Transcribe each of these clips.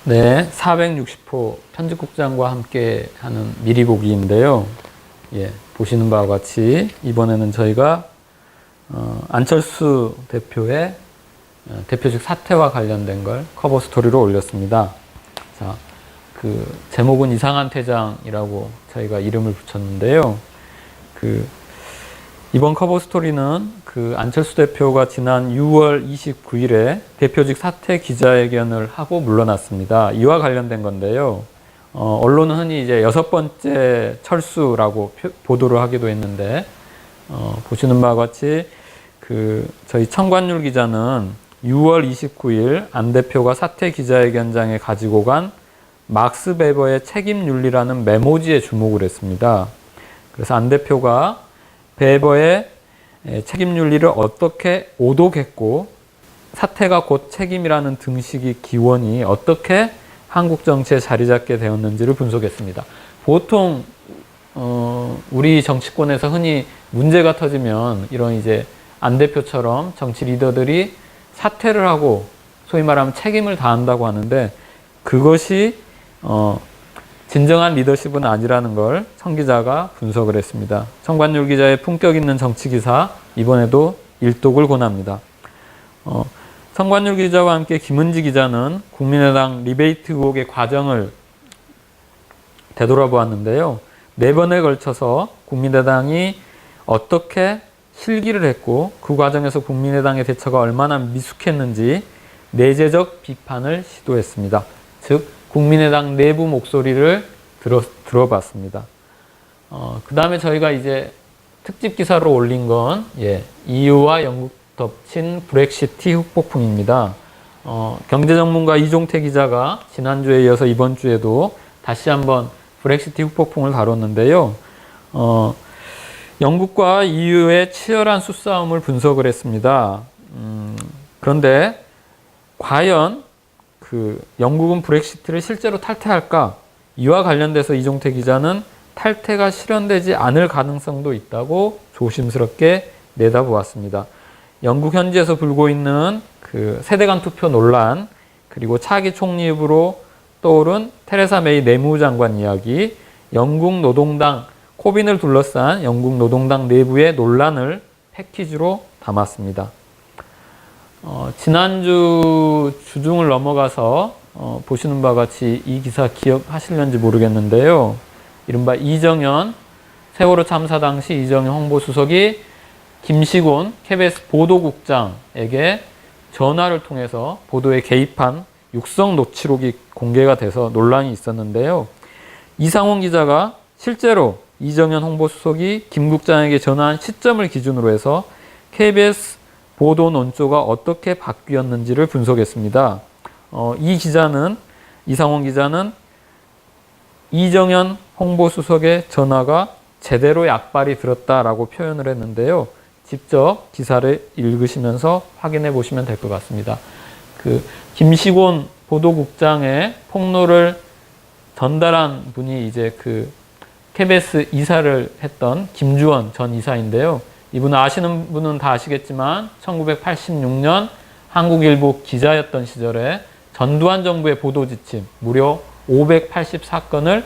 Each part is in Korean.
네, 460호 편집국장과 함께 하는 미리 보기인데요. 예, 보시는 바와 같이 이번에는 저희가 안철수 대표의 대표직 사퇴와 관련된 걸 커버 스토리로 올렸습니다. 자, 그 제목은 이상한 퇴장이라고 저희가 이름을 붙였는데요. 이번 커버 스토리는 안철수 대표가 지난 6월 29일에 대표직 사퇴 기자회견을 하고 물러났습니다. 이와 관련된 건데요. 언론은 흔히 이제 6번째 철수라고 보도를 하기도 했는데, 보시는 바와 같이 저희 청관율 기자는 6월 29일 안 대표가 사퇴 기자회견장에 가지고 간 막스 베버의 책임윤리라는 메모지에 주목을 했습니다. 그래서 안 대표가 베버의 책임윤리를 어떻게 오독했고 사퇴가 곧 책임이라는 등식이 기원이 어떻게 한국 정치에 자리 잡게 되었는지를 분석했습니다. 보통 우리 정치권에서 흔히 문제가 터지면 이런 이제 안 대표처럼 정치 리더들이 사퇴를 하고 소위 말하면 책임을 다한다고 하는데 그것이 진정한 리더십은 아니라는 걸 청 기자가 분석을 했습니다. 청관율 기자의 품격 있는 정치 기사, 이번에도 일독을 권합니다. 청관율 기자와 함께 김은지 기자는 국민의당 리베이트 의혹의 과정을 되돌아보았는데요. 4번에 걸쳐서 국민의당이 어떻게 실기를 했고 그 과정에서 국민의당의 대처가 얼마나 미숙했는지 내재적 비판을 시도했습니다. 즉 국민의당 내부 목소리를 들어봤습니다. 그 다음에 저희가 이제 특집 기사로 올린 건 EU와 영국 덮친 브렉시트 후폭풍입니다. 경제전문가 이종태 기자가 지난주에 이어서 이번 주에도 다시 한번 브렉시트 후폭풍을 다뤘는데요. 영국과 EU의 치열한 수싸움을 분석을 했습니다. 그런데 과연 영국은 브렉시트를 실제로 탈퇴할까? 이와 관련돼서 이종태 기자는 탈퇴가 실현되지 않을 가능성도 있다고 조심스럽게 내다보았습니다. 영국 현지에서 불고 있는 세대 간 투표 논란, 그리고 차기 총리급으로 떠오른 테레사 메이 내무장관 이야기, 영국 노동당, 코빈을 둘러싼 영국 노동당 내부의 논란을 패키지로 담았습니다. 지난주 주중을 넘어가서 보시는 바와 같이 이 기사 기억하실는지 모르겠는데요. 이른바 이정현 세월호 참사 당시 이정현 홍보수석이 김시곤 KBS 보도국장에게 전화를 통해서 보도에 개입한 육성 녹취록이 공개가 돼서 논란이 있었는데요. 이상훈 기자가 실제로 이정현 홍보수석이 김 국장에게 전화한 시점을 기준으로 해서 KBS 보도 논조가 어떻게 바뀌었는지를 분석했습니다. 이상훈 기자는 이정현 홍보수석의 전화가 제대로 약발이 들었다라고 표현을 했는데요. 직접 기사를 읽으시면서 확인해 보시면 될 것 같습니다. 김시곤 보도국장의 폭로를 전달한 분이 이제 KBS 이사를 했던 김주원 전 이사인데요. 이분은 아시는 분은 다 아시겠지만 1986년 한국일보 기자였던 시절에 전두환 정부의 보도지침 무려 584건을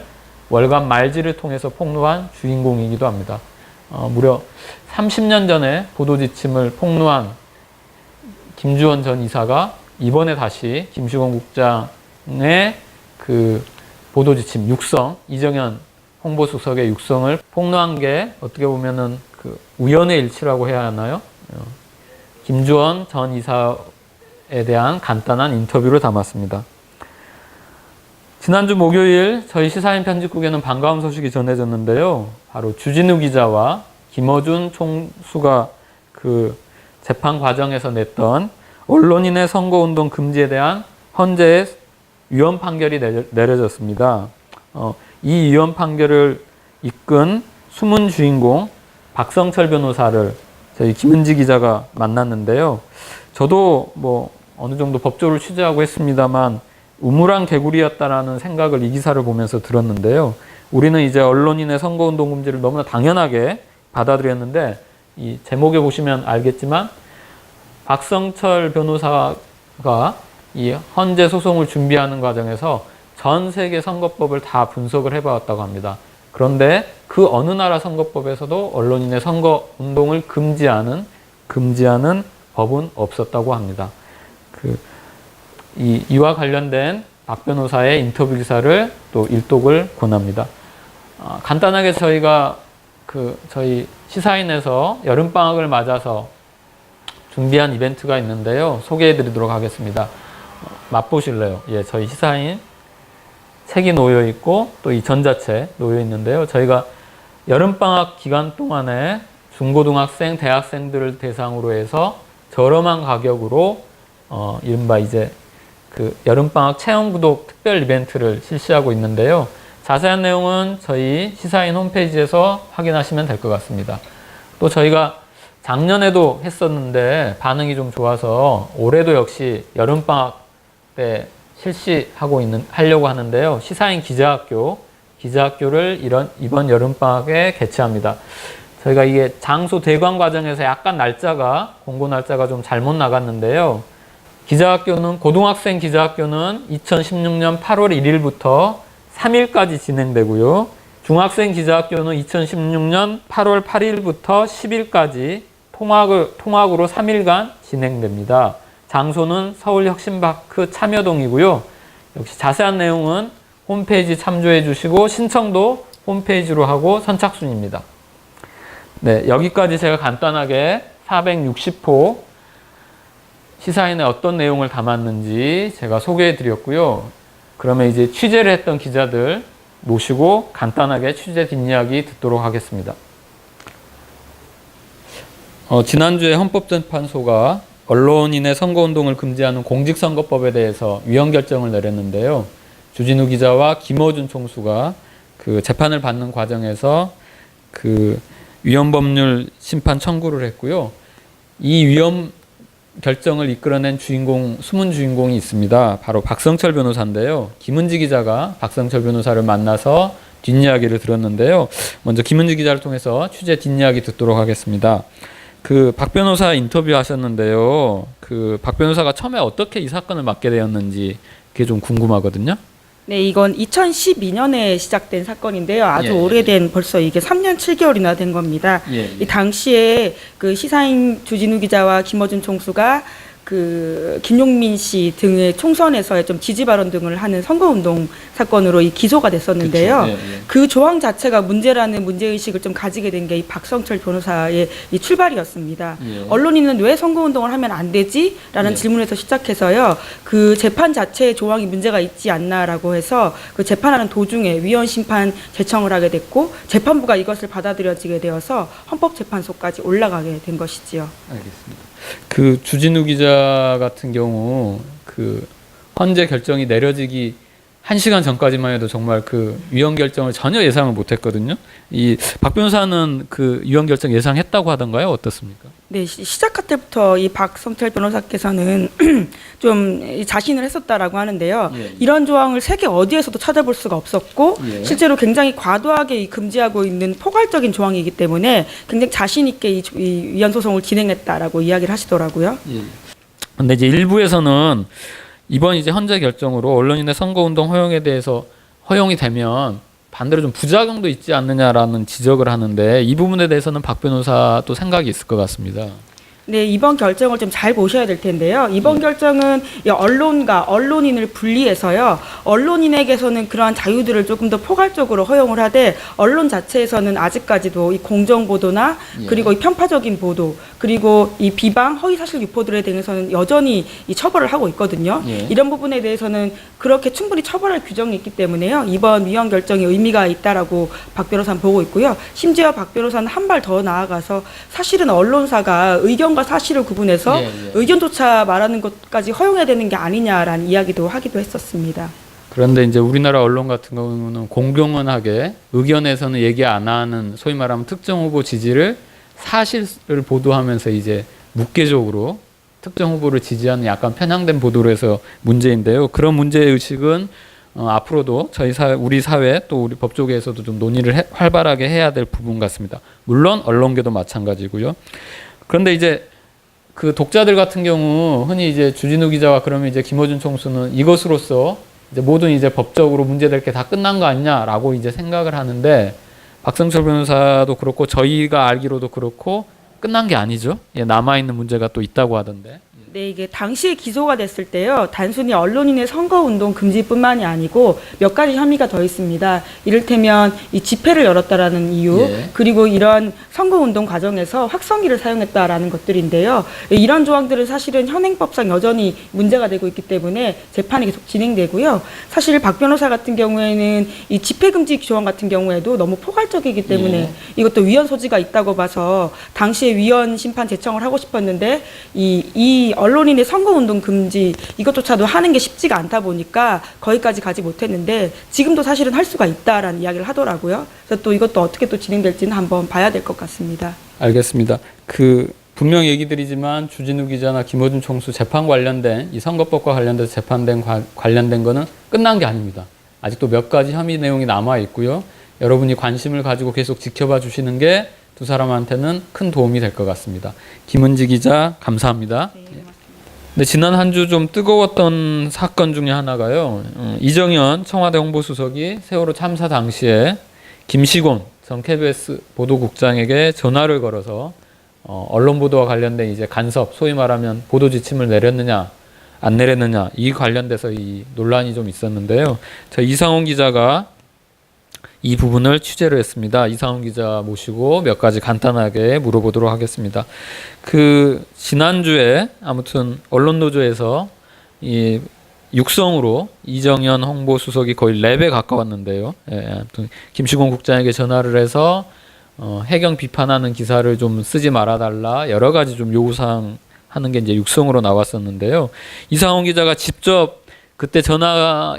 월간 말지를 통해서 폭로한 주인공이기도 합니다. 무려 30년 전에 보도지침을 폭로한 김주원 전 이사가 이번에 다시 김시곤 국장의 보도지침 육성, 이정현 홍보수석의 육성을 폭로한 게 어떻게 보면은 우연의 일치라고 해야 하나요? 김주원 전 이사에 대한 간단한 인터뷰를 담았습니다. 지난주 목요일 저희 시사인 편집국에는 반가운 소식이 전해졌는데요. 바로 주진우 기자와 김어준 총수가 재판 과정에서 냈던 언론인의 선거운동 금지에 대한 헌재의 위헌 판결이 내려졌습니다. 이 위헌 판결을 이끈 숨은 주인공 박성철 변호사를 저희 김은지 기자가 만났는데요. 저도 어느 정도 법조를 취재하고 했습니다만 우물안 개구리였다라는 생각을 이 기사를 보면서 들었는데요. 우리는 이제 언론인의 선거운동 금지를 너무나 당연하게 받아들였는데 이 제목에 보시면 알겠지만 박성철 변호사가 이 헌재 소송을 준비하는 과정에서 전 세계 선거법을 다 분석을 해봤다고 합니다. 그런데 그 어느 나라 선거법에서도 언론인의 선거 운동을 금지하는 법은 없었다고 합니다. 이와 관련된 박 변호사의 인터뷰 기사를 또 일독을 권합니다. 간단하게 저희가 저희 시사인에서 여름방학을 맞아서 준비한 이벤트가 있는데요. 소개해 드리도록 하겠습니다. 맛보실래요? 예, 저희 시사인 책이 놓여 있고 또 이 전자책 놓여 있는데요. 저희가 여름방학 기간 동안에 중고등학생, 대학생들을 대상으로 해서 저렴한 가격으로 이른바 이제 여름방학 체험구독 특별 이벤트를 실시하고 있는데요. 자세한 내용은 저희 시사인 홈페이지에서 확인하시면 될 것 같습니다. 또 저희가 작년에도 했었는데 반응이 좀 좋아서 올해도 역시 여름방학 때 하려고 하는데요. 시사인 기자학교를 이번 여름방학에 개최합니다. 저희가 이게 장소 대관 과정에서 약간 공고 날짜가 좀 잘못 나갔는데요. 고등학생 기자학교는 2016년 8월 1일부터 3일까지 진행되고요. 중학생 기자학교는 2016년 8월 8일부터 10일까지 통학으로 3일간 진행됩니다. 장소는 서울혁신파크 참여동이고요. 역시 자세한 내용은 홈페이지 참조해 주시고 신청도 홈페이지로 하고 선착순입니다. 네, 여기까지 제가 간단하게 460호 시사인에 어떤 내용을 담았는지 제가 소개해 드렸고요. 그러면 이제 취재를 했던 기자들 모시고 간단하게 취재 뒷이야기 듣도록 하겠습니다. 지난주에 헌법재판소가 언론인의 선거운동을 금지하는 공직선거법에 대해서 위헌 결정을 내렸는데요. 주진우 기자와 김어준 총수가 재판을 받는 과정에서 위헌법률 심판 청구를 했고요. 이 위헌 결정을 이끌어낸 숨은 주인공이 있습니다. 바로 박성철 변호사인데요. 김은지 기자가 박성철 변호사를 만나서 뒷이야기를 들었는데요. 먼저 김은지 기자를 통해서 취재 뒷이야기 듣도록 하겠습니다. 박 변호사 인터뷰 하셨는데요. 박 변호사가 처음에 어떻게 이 사건을 맡게 되었는지 그게 좀 궁금하거든요. 네, 이건 2012년에 시작된 사건인데요. 아주 오래된 벌써 이게 3년 7개월이나 된 겁니다. 이 당시에 시사인 주진우 기자와 김어준 총수가 김용민 씨 등의 총선에서의 좀 지지 발언 등을 하는 선거운동 사건으로 기소가 됐었는데요. 그 조항 자체가 문제라는 문제의식을 좀 가지게 된 게 이 박성철 변호사의 이 출발이었습니다. 언론인은 왜 선거운동을 하면 안 되지? 라는 질문에서 시작해서요. 재판 자체의 조항이 문제가 있지 않나라고 해서 재판하는 도중에 위헌 심판 제청을 하게 됐고 재판부가 이것을 받아들여지게 되어서 헌법재판소까지 올라가게 된 것이지요. 알겠습니다. 주진우 기자 같은 경우 헌재 결정이 내려지기 1시간 전까지만 해도 정말 위헌 결정을 전혀 예상을 못했거든요. 이 박 변호사는 위헌 결정 예상했다고 하던가요? 어떻습니까? 네, 시작할 때부터 이 박성철 변호사께서는 좀 자신을 했었다라고 하는데요. 이런 조항을 세계 어디에서도 찾아볼 수가 없었고 실제로 굉장히 과도하게 금지하고 있는 포괄적인 조항이기 때문에 굉장히 자신 있게 이 위헌 소송을 진행했다라고 이야기를 하시더라고요. 근데 이제 일부에서는 이번 이제 헌재 결정으로 언론인의 선거운동 허용에 대해서 허용이 되면 반대로 좀 부작용도 있지 않느냐라는 지적을 하는데 이 부분에 대해서는 박 변호사도 생각이 있을 것 같습니다. 네, 이번 결정을 좀 잘 보셔야 될 텐데요. 이번 결정은 언론과 언론인을 분리해서요. 언론인에게서는 그러한 자유들을 조금 더 포괄적으로 허용을 하되 언론 자체에서는 아직까지도 이 공정 보도나 그리고 이 편파적인 보도 그리고 이 비방, 허위 사실 유포들에 대해서는 여전히 이 처벌을 하고 있거든요. 이런 부분에 대해서는 그렇게 충분히 처벌할 규정이 있기 때문에요. 이번 위헌 결정이 의미가 있다라고 박 변호사는 보고 있고요. 심지어 박 변호사는 한 발 더 나아가서 사실은 언론사가 의견과 사실을 구분해서 의견조차 말하는 것까지 허용해야 되는 게 아니냐라는 이야기도 하기도 했었습니다. 그런데 이제 우리나라 언론 같은 경우는 공공연하게 의견에서는 얘기 안 하는 소위 말하면 특정 후보 지지를 사실을 보도하면서 이제 묵계적으로 특정 후보를 지지하는 약간 편향된 보도를 해서 문제인데요. 그런 문제의식은 앞으로도 우리 사회 또 우리 법조계에서도 좀 논의를 활발하게 해야 될 부분 같습니다. 물론 언론계도 마찬가지고요. 그런데 이제 그 독자들 같은 경우 흔히 이제 주진우 기자와 그러면 이제 김어준 총수는 이것으로서 이제 모든 이제 법적으로 문제될 게 다 끝난 거 아니냐라고 이제 생각을 하는데 박성철 변호사도 그렇고 저희가 알기로도 그렇고 끝난 게 아니죠. 예, 남아있는 문제가 또 있다고 하던데. 네, 이게 당시에 기소가 됐을 때요, 단순히 언론인의 선거운동 금지뿐만이 아니고 몇 가지 혐의가 더 있습니다. 이를테면 이 집회를 열었다라는 이유, 예. 그리고 이런 선거운동 과정에서 확성기를 사용했다라는 것들인데요. 이런 조항들은 사실은 현행법상 여전히 문제가 되고 있기 때문에 재판이 계속 진행되고요. 사실 박 변호사 같은 경우에는 이 집회금지 조항 같은 경우에도 너무 포괄적이기 때문에 예. 이것도 위헌 소지가 있다고 봐서 당시에 위헌 심판 제청을 하고 싶었는데 이 언론인의 선거운동 금지 이것조차도 하는 게 쉽지가 않다 보니까 거기까지 가지 못했는데 지금도 사실은 할 수가 있다라는 이야기를 하더라고요. 그래서 또 이것도 어떻게 또 진행될지는 한번 봐야 될 것 같습니다. 알겠습니다. 그 분명 얘기 드리지만 주진우 기자나 김어준 총수 재판 관련된 이 선거법과 관련돼서 재판된 관련된 거는 끝난 게 아닙니다. 아직도 몇 가지 혐의 내용이 남아 있고요. 여러분이 관심을 가지고 계속 지켜봐 주시는 게 두 사람한테는 큰 도움이 될 것 같습니다. 김은지 기자 감사합니다. 네, 고맙습니다. 네, 지난 한 주 좀 뜨거웠던 사건 중에 하나가요. 이정현 청와대 홍보수석이 세월호 참사 당시에 김시곤 전 KBS 보도국장에게 전화를 걸어서 언론 보도와 관련된 이제 간섭, 소위 말하면 보도 지침을 내렸느냐 안 내렸느냐 이 관련돼서 이 논란이 좀 있었는데요. 저 이상훈 기자가 이 부분을 취재를 했습니다. 이상훈 기자 모시고 몇 가지 간단하게 물어보도록 하겠습니다. 그 지난주에 아무튼 언론노조에서 이 육성으로 이정현 홍보수석이 거의 랩에 가까웠는데요. 예, 아무튼 김시곤 국장에게 전화를 해서 해경 비판하는 기사를 좀 쓰지 말아달라 여러 가지 좀 요구사항 하는 게 이제 육성으로 나왔었는데요. 이상훈 기자가 직접 그때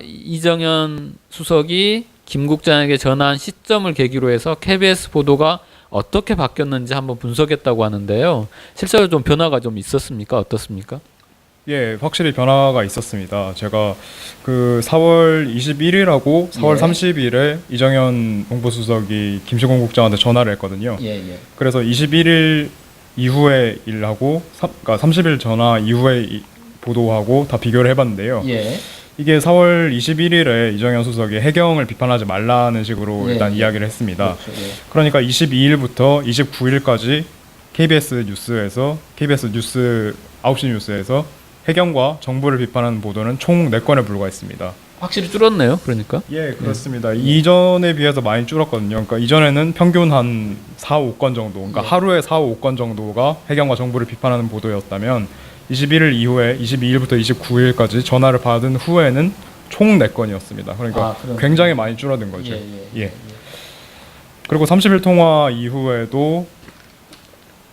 이정현 수석이 김 국장에게 전화한 시점을 계기로 해서 KBS 보도가 어떻게 바뀌었는지 한번 분석했다고 하는데요. 실제로 좀 변화가 좀 있었습니까? 어떻습니까? 예, 확실히 변화가 있었습니다. 제가 그 4월 21일하고 4월 30일에 이정현 홍보수석이 김시곤 국장한테 전화를 했거든요. 그래서 21일 이후에 일하고 그러니까 30일 전화 이후에 보도하고 다 비교를 해봤는데요. 이게 4월 21일에 이정현 수석이 해경을 비판하지 말라는 식으로 일단 이야기를 했습니다. 그렇죠, 그러니까 22일부터 29일까지 KBS 뉴스 9시 뉴스에서 해경과 정부를 비판하는 보도는 총 4건에 불과했습니다. 확실히 줄었네요. 그러니까. 예, 그렇습니다. 이전에 비해서 많이 줄었거든요. 그러니까 이전에는 평균 한 4, 5건 정도, 그러니까 하루에 4, 5건 정도가 해경과 정부를 비판하는 보도였다면 21일 이후에 22일부터 29일까지 전화를 받은 후에는 총 4건이었습니다. 그러니까 굉장히 많이 줄어든 거죠. 예. 그리고 30일 통화 이후에도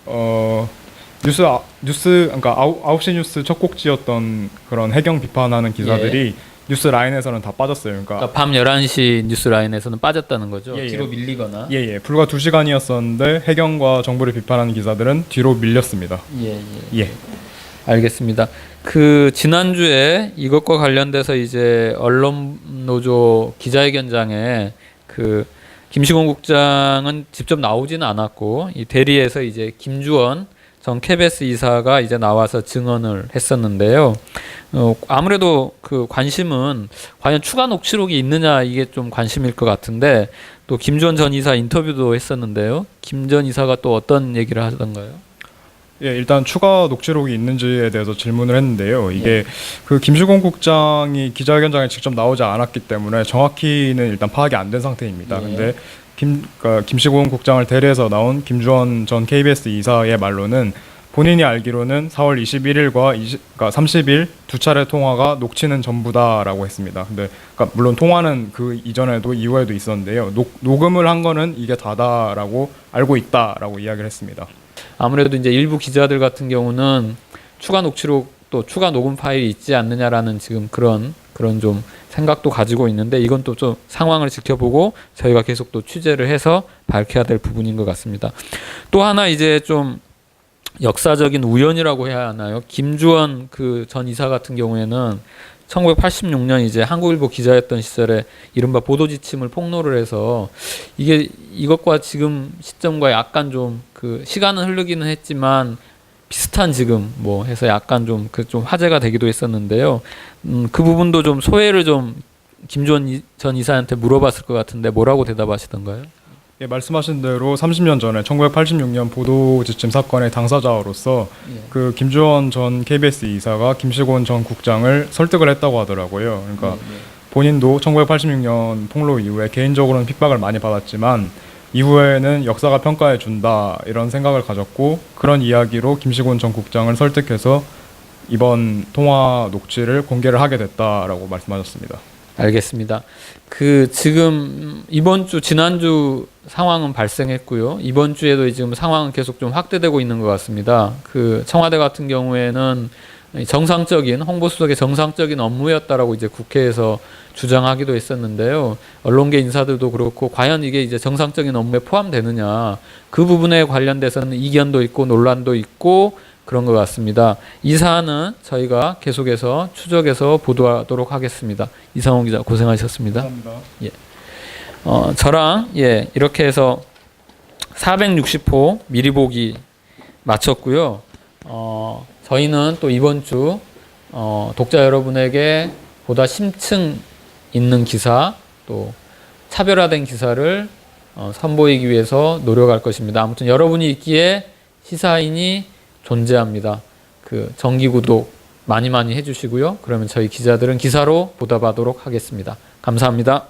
그러니까 9시 뉴스 첫 곡지였던 그런 해경 비판하는 기사들이 뉴스 라인에서는 다 빠졌어요. 그러니까 밤 11시 뉴스 라인에서는 빠졌다는 거죠. 예, 예. 뒤로 밀리거나. 불과 2시간이었었는데 해경과 정부를 비판하는 기사들은 뒤로 밀렸습니다. 예. 알겠습니다. 그 지난주에 이것과 관련돼서 이제 언론노조 기자회견장에 그 김시곤 국장은 직접 나오지는 않았고 이 대리에서 이제 김주원 전 KBS 이사가 이제 나와서 증언을 했었는데요. 아무래도 그 관심은 과연 추가 녹취록이 있느냐 이게 좀 관심일 것 같은데 또 김주원 전 이사 인터뷰도 했었는데요. 김 전 이사가 또 어떤 얘기를 하던가요? 예, 일단 추가 녹취록이 있는지에 대해서 질문을 했는데요. 이게 그 김시곤 국장이 기자회견장에 직접 나오지 않았기 때문에 정확히는 일단 파악이 안 된 상태입니다. 근데 김시곤 국장을 대리해서 나온 김주원 전 KBS 이사의 말로는 본인이 알기로는 4월 21일과 그러니까 30일 두 차례 통화가 녹취는 전부다라고 했습니다. 근데 그러니까 물론 통화는 그 이전에도 이후에도 있었는데요. 녹음을 한 거는 이게 다다라고 알고 있다라고 이야기를 했습니다. 아무래도 이제 일부 기자들 같은 경우는 추가 녹취록 또 추가 녹음 파일이 있지 않느냐라는 지금 그런 좀 생각도 가지고 있는데 이건 또 좀 상황을 지켜보고 저희가 계속 또 취재를 해서 밝혀야 될 부분인 것 같습니다. 또 하나 이제 좀 역사적인 우연이라고 해야 하나요? 김주원 그 전 이사 같은 경우에는 1986년 이제 한국일보 기자였던 시절에 이른바 보도 지침을 폭로를 해서 이게 이것과 지금 시점과 약간 좀 그 시간은 흐르기는 했지만 비슷한 지금 뭐 해서 약간 좀 화제가 되기도 했었는데요. 그 부분도 좀 소회를 좀 김주원 전 이사한테 물어봤을 것 같은데 뭐라고 대답하시던가요? 예, 말씀하신 대로 30년 전에 1986년 보도 지침 사건의 당사자로서 그 김주원 전 KBS 이사가 김시곤 전 국장을 설득을 했다고 하더라고요. 그러니까 본인도 1986년 폭로 이후에 개인적으로는 핍박을 많이 받았지만 이후에는 역사가 평가해 준다 이런 생각을 가졌고 그런 이야기로 김시곤 전 국장을 설득해서 이번 통화 녹취를 공개를 하게 됐다라고 말씀하셨습니다. 알겠습니다. 지금 이번 주 지난주 상황은 발생했고요. 이번 주에도 지금 상황은 계속 좀 확대되고 있는 것 같습니다. 청와대 같은 경우에는 정상적인 홍보수석의 정상적인 업무였다라고 이제 국회에서 주장하기도 했었는데요. 언론계 인사들도 그렇고 과연 이게 이제 정상적인 업무에 포함되느냐 그 부분에 관련돼서는 이견도 있고 논란도 있고 그런 것 같습니다. 이 사안은 저희가 계속해서 추적해서 보도하도록 하겠습니다. 이상훈 기자 고생하셨습니다. 감사합니다. 예. 저랑 이렇게 해서 460호 미리 보기 마쳤고요. 저희는 또 이번 주 독자 여러분에게 보다 심층 있는 기사 또 차별화된 기사를 선보이기 위해서 노력할 것입니다. 아무튼 여러분이 있기에 시사인이 존재합니다. 정기 구독 많이 해주시고요. 그러면 저희 기자들은 기사로 보답하도록 하겠습니다. 감사합니다.